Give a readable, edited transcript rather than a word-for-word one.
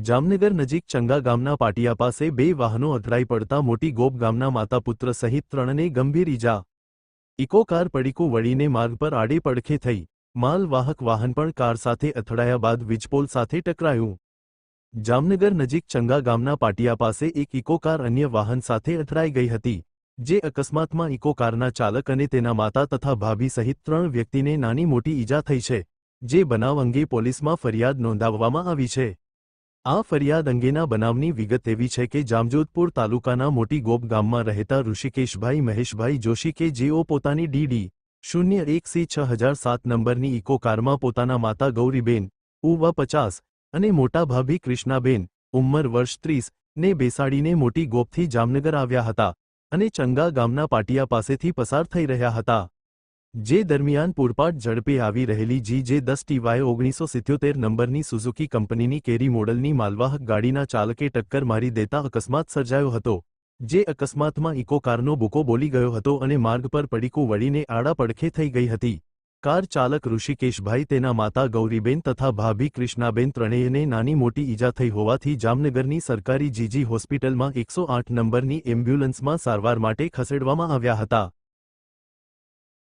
જામનગર નજીક ચંગા ગામના પાટિયા પાસે બે વાહનો અથડાઈ પડતા મોટી ગોપ ગામના માતા પુત્ર સહિત ત્રણને ગંભીર ઈજા. ઇકો કાર પડીકું વળીને માર્ગ પર આડે પડખે થઈ. માલવાહક વાહન પણ કાર સાથે અથડાયા બાદ વીજપોલ સાથે ટકરાયું. જામનગર નજીક ચંગા ગામના પાટિયા પાસે એક ઇકો કાર અન્ય વાહન સાથે અથડાઈ ગઈ હતી. જે અકસ્માતમાં ઇકો કારના ચાલક અને તેના માતા તથા ભાભી સહિત ત્રણ વ્યક્તિને નાની મોટી ઈજા થઈ છે. જે બનાવ અંગે પોલીસમાં ફરિયાદ નોંધાવવામાં આવી છે. આ ફરિયાદ અંગેના બનાવની વિગત એવી છે કે જામજોધપુર તાલુકાના મોટી ગોપ ગામમાં રહેતા ઋષિકેશભાઈ મહેશભાઈ જોશી કે જેઓ પોતાની DD-01C-6007 નંબરની ઇકો કારમાં પોતાના માતા ગૌરીબેન ઉંમર 50 અને મોટા ભાભી કૃષ્ણાબેન ઉંમર વર્ષ 30 ને બેસાડીને મોટી ગોપથી જામનગર આવ્યા હતા અને ચંગા ગામના પાટિયા પાસેથી પસાર થઈ રહ્યા હતા. જે દરમિયાન પૂરપાટ ઝડપે આવી રહેલી GJ10TY 1977 નંબરની સુઝુકી કંપનીની કેરી મોડલની માલવાહક ગાડીના ચાલકે ટક્કર મારી દેતા અકસ્માત સર્જાયો હતો. જે અકસ્માતમાં ઇકો કારનો બુકો બોલી ગયો હતો અને માર્ગ પર પડીકું વળીને આડા પડખે થઈ ગઈ હતી. કાર ચાલક ઋષિકેશભાઈ તેના માતા ગૌરીબેન તથા ભાભી કૃષ્ણાબેન ત્રણેયને નાની મોટી ઈજા થઈ હોવાથી જામનગરની સરકારી GG હોસ્પિટલમાં 108 નંબરની એમ્બ્યુલન્સમાં સારવાર માટે ખસેડવામાં આવ્યા હતા.